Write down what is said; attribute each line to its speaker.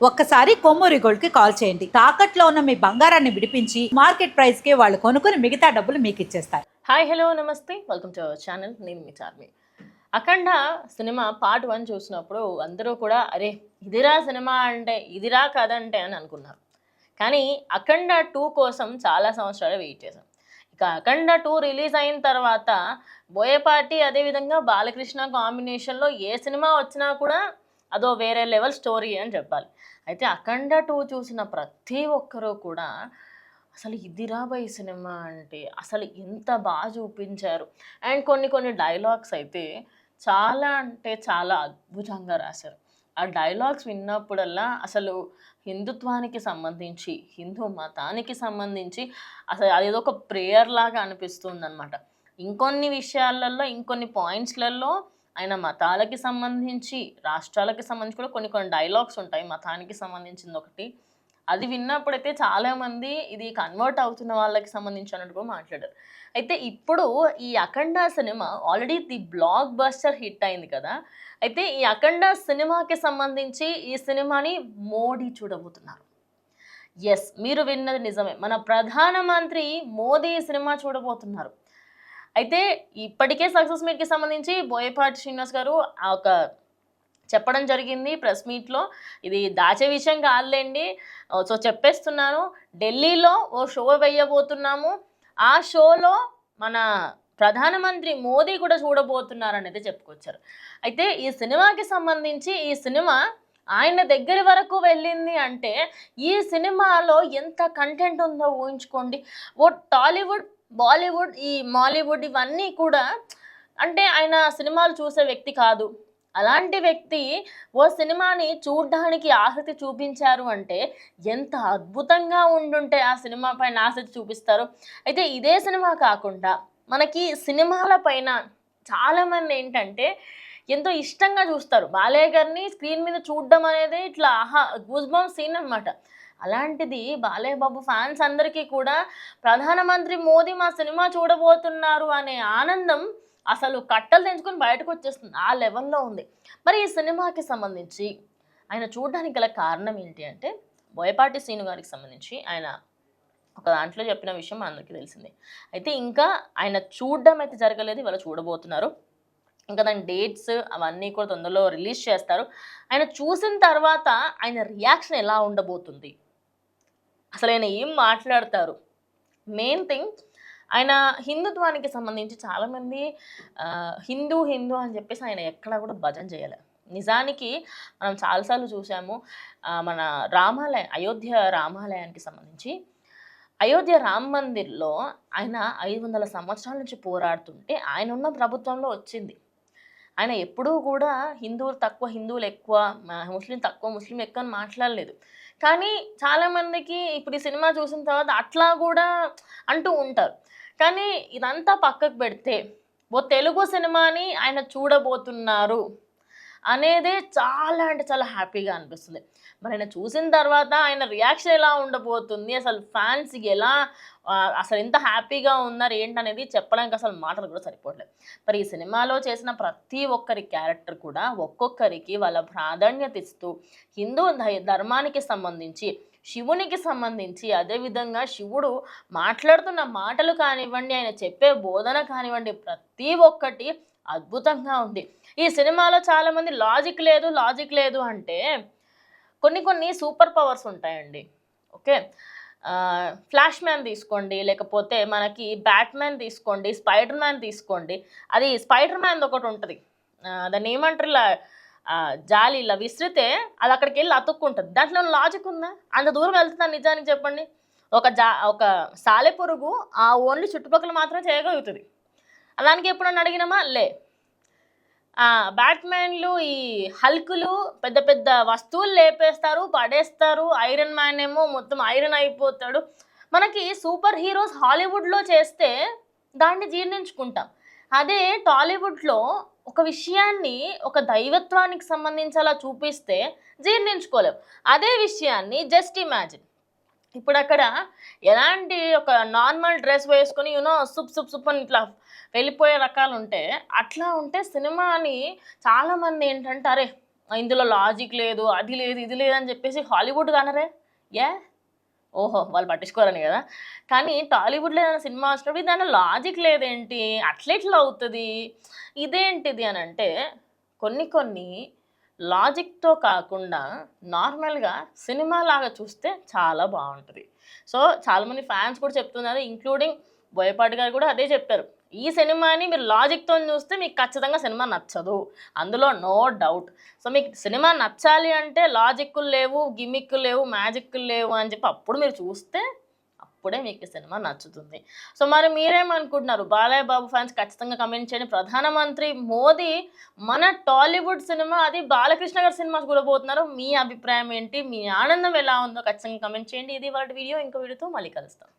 Speaker 1: ఒక్కసారి కొమ్మూరి గోల్డ్ కి కాల్ చేయండి. తాకట్లో ఉన్న మీ బంగారాన్ని విడిపించి మార్కెట్ ప్రైస్ కి వాళ్ళు కొనుక్కుని మిగతా డబ్బులు మీకు ఇచ్చేస్తారు.
Speaker 2: హాయ్ హలో నమస్తే, వెల్కమ్ టు అవర్ ఛానల్. నేను మీ చార్మి. అఖండ సినిమా పార్ట్ 1 చూసినప్పుడు అందరూ కూడా అరే ఇదిరా సినిమా అంటే ఇదిరా కథ అంటే అని అనుకున్నారు. కానీ అఖండ 2 కోసం చాలా సంవత్సరాలు వెయిట్ చేశాం. ఇక అఖండ 2 రిలీజ్ అయిన తర్వాత బోయపాటి అదేవిధంగా బాలకృష్ణ కాంబినేషన్లో ఏ సినిమా వచ్చినా కూడా అదో వేరే లెవెల్ స్టోరీ అని చెప్పాలి. అయితే అఖండ 2 చూసిన ప్రతి ఒక్కరూ కూడా అసలు ఇదిరా బై సినిమా అంటే అసలు ఎంత బాగా చూపించారు. అండ్ కొన్ని డైలాగ్స్ అయితే చాలా అంటే చాలా అద్భుతంగా రాశారు. ఆ డైలాగ్స్ విన్నప్పుడల్లా అసలు హిందుత్వానికి సంబంధించి హిందూ మతానికి సంబంధించి అసలు అదేదో ఒక ప్రేయర్ లాగా అనిపిస్తుంది అనమాట. ఇంకొన్ని విషయాలలో ఇంకొన్ని పాయింట్స్లలో ఆయన మతాలకి సంబంధించి రాష్ట్రాలకి సంబంధించి కూడా కొన్ని డైలాగ్స్ ఉంటాయి. మతానికి సంబంధించింది ఒకటి, అది విన్నప్పుడైతే చాలామంది ఇది కన్వర్ట్ అవుతున్న వాళ్ళకి సంబంధించి అన్నట్టు కూడా మాట్లాడారు. అయితే ఇప్పుడు ఈ Akhanda cinema already the blockbuster hit అయింది కదా. అయితే ఈ అఖండ సినిమాకి సంబంధించి ఈ సినిమాని మోడీ చూడబోతున్నారు. ఎస్, మీరు విన్నది నిజమే, మన ప్రధానమంత్రి మోదీ ఈ సినిమా చూడబోతున్నారు. అయితే ఇప్పటికే సక్సెస్ మీట్కి సంబంధించి బోయపాటి శ్రీనివాస్ గారు ఒక చెప్పడం జరిగింది ప్రెస్ మీట్లో. ఇది దాచే విషయం కాదులేండి, సో చెప్పేస్తున్నాను. ఢిల్లీలో ఓ షో వేయబోతున్నాము, ఆ షోలో మన ప్రధానమంత్రి మోదీ కూడా చూడబోతున్నారని అయితే చెప్పుకొచ్చారు. అయితే ఈ సినిమాకి సంబంధించి ఈ సినిమా ఆయన దగ్గర వరకు వెళ్ళింది అంటే ఈ సినిమాలో ఎంత కంటెంట్ ఉందో ఊహించుకోండి. ఓ టాలీవుడ్, బాలీవుడ్, ఈ మాలీవుడ్ ఇవన్నీ కూడా అంటే ఆయన సినిమాలు చూసే వ్యక్తి కాదు. అలాంటి వ్యక్తి ఓ సినిమాని చూడ్డానికి ఆసక్తి చూపించారు అంటే ఎంత అద్భుతంగా ఉండుంటే ఆ సినిమా పైన ఆసక్తి చూపిస్తారు. అయితే ఇదే సినిమా కాకుండా మనకి సినిమాల పైన చాలామంది ఏంటంటే ఎంతో ఇష్టంగా చూస్తారు. బాలయ్య గారిని స్క్రీన్ మీద చూడడం అనేది ఇట్లా గూస్బంప్స్ సీన్ అనమాట. అలాంటిది బాలయ్య బాబు ఫ్యాన్స్ అందరికీ కూడా ప్రధానమంత్రి మోదీ మా సినిమా చూడబోతున్నారు అనే ఆనందం అసలు కట్టలు తెంచుకొని బయటకు వచ్చేస్తుంది, ఆ లెవెల్లో ఉంది. మరి ఈ సినిమాకి సంబంధించి ఆయన చూడడానికి గల కారణం ఏంటి అంటే బోయపాటి శ్రీను గారికి సంబంధించి ఆయన ఒక దాంట్లో చెప్పిన విషయం అందరికీ తెలిసిందే. అయితే ఇంకా ఆయన చూడడం అయితే జరగలేదు, ఇవాళ చూడబోతున్నారు. ఇంకా దాని డేట్స్ అవన్నీ కూడా తొందరలో రిలీజ్ చేస్తారు. ఆయన చూసిన తర్వాత ఆయన రియాక్షన్ ఎలా ఉండబోతుంది, అసలు ఆయన ఏం మాట్లాడతారు, మెయిన్ థింగ్ ఆయన హిందుత్వానికి సంబంధించి చాలామంది హిందూ హిందూ అని చెప్పేసి ఆయన ఎక్కడా కూడా భజన చేయలే. నిజానికి మనం చాలాసార్లు చూసాము. మన రామాలయం, అయోధ్య రామాలయానికి సంబంధించి అయోధ్య రామ్ మందిర్లో ఆయన 500 సంవత్సరాల నుంచి పోరాడుతుంటే ఆయన ఉన్న ప్రభుత్వంలో వచ్చింది. ఆయన ఎప్పుడూ కూడా హిందువులు తక్కువ హిందువులు ఎక్కువ, ముస్లిం తక్కువ ముస్లిం ఎక్కువ అని మాట్లాడలేదు. కానీ చాలామందికి ఇప్పుడు ఈ సినిమా చూసిన తర్వాత అట్లా కూడా అంటూ ఉంటారు. కానీ ఇదంతా పక్కకు పెడితే ఓ తెలుగు సినిమాని ఆయన చూడబోతున్నారు అనేదే చాలా అంటే చాలా హ్యాపీగా అనిపిస్తుంది. మరి ఆయన చూసిన తర్వాత ఆయన రియాక్షన్ ఎలా ఉండబోతుంది, అసలు ఫ్యాన్స్ ఎలా అసలు ఎంత హ్యాపీగా ఉన్నారు ఏంటనేది చెప్పడానికి అసలు మాటలు కూడా సరిపోవట్లేదు. మరి ఈ సినిమాలో చేసిన ప్రతి ఒక్కరి క్యారెక్టర్ కూడా ఒక్కొక్కరికి వాళ్ళ ప్రాధాన్యత ఇస్తూ హిందూ ధర్మానికి సంబంధించి, శివునికి సంబంధించి, అదేవిధంగా శివుడు మాట్లాడుతున్న మాటలు కానివ్వండి, ఆయన చెప్పే బోధన కానివ్వండి, ప్రతి ఒక్కటి అద్భుతంగా ఉంది. ఈ సినిమాలో చాలామంది లాజిక్ లేదు అంటే కొన్ని సూపర్ పవర్స్ ఉంటాయండి. ఓకే, ఫ్లాష్ మ్యాన్ తీసుకోండి, లేకపోతే మనకి బ్యాట్మ్యాన్ తీసుకోండి, స్పైడర్ మ్యాన్ తీసుకోండి. అది స్పైడర్ మ్యాన్ ఒకటి ఉంటుంది, దాన్ని ఏమంటారు, ఇలా జాలి ఇలా విసిరితే అది అక్కడికి వెళ్ళి అతుక్కుంటుంది. దాంట్లో లాజిక్ ఉందా? అంత దూరం వెళ్తుందా నిజానికి చెప్పండి? ఒక సాలెపురుగు ఆ ఓన్లీ చుట్టుపక్కల మాత్రమే చేయగలుగుతుంది. దానికి ఎప్పుడన్నా అడిగినామా? లే. బ్యాట్మ్యాన్లు, ఈ హల్కులు పెద్ద పెద్ద వస్తువులు లేపేస్తారు, పడేస్తారు. ఐరన్ మ్యాన్ ఏమో మొత్తం ఐరన్ అయిపోతాడు. మనకి సూపర్ హీరోస్ హాలీవుడ్లో చేస్తే దాన్ని జీర్ణించుకుంటాం. అదే టాలీవుడ్లో ఒక విషయాన్ని ఒక దైవత్వానికి సంబంధించి అలా చూపిస్తే జీర్ణించుకోలేం. అదే విషయాన్ని జస్ట్ ఇమాజిన్, ఇప్పుడు అక్కడ ఎలాంటి ఒక నార్మల్ డ్రెస్ వేసుకొని సుప్ అని ఇట్లా వెళ్ళిపోయే రకాలు ఉంటే, అట్లా ఉంటే సినిమాని చాలామంది ఏంటంటే అరే ఇందులో లాజిక్ లేదు, అది లేదు, ఇది లేదు అని చెప్పేసి హాలీవుడ్ కానరే ఏ ఓహో వాళ్ళు పట్టించుకోరని కదా. కానీ టాలీవుడ్లో ఏదైనా సినిమా వచ్చినప్పుడు దాని లాజిక్ లేదేంటి, అట్లెట్లా అవుతుంది, ఇదేంటిది అని అంటే కొన్ని కొన్ని లాజిక్తో కాకుండా నార్మల్గా సినిమా లాగా చూస్తే చాలా బాగుంటుంది. సో చాలామంది ఫ్యాన్స్ కూడా చెప్తున్నారు, ఇంక్లూడింగ్ బోయపాటి గారు కూడా అదే చెప్పారు. ఈ సినిమాని మీరు లాజిక్తో చూస్తే మీకు ఖచ్చితంగా సినిమా నచ్చదు, అందులో నో డౌట్. సో మీకు సినిమా నచ్చాలి అంటే లాజిక్లు లేవు, గిమ్మిక్లు లేవు, మ్యాజిక్లు లేవు అని చెప్పి అప్పుడు మీరు చూస్తే అప్పుడే మీకు సినిమా నచ్చుతుంది. సో మరి మీరేమనుకుంటున్నారు? బాలయ్య బాబు ఫ్యాన్స్ ఖచ్చితంగా కమెంట్ చేయండి. ప్రధానమంత్రి మోదీ మన టాలీవుడ్ సినిమా అది బాలకృష్ణ గారి సినిమా చూడబోతున్నారు. మీ అభిప్రాయం ఏంటి? మీ ఆనందం ఎలా ఉందో ఖచ్చితంగా కమెంట్ చేయండి. ఇది వాటి వీడియో, ఇంకో వీడియోతో మళ్ళీ కలుస్తాం.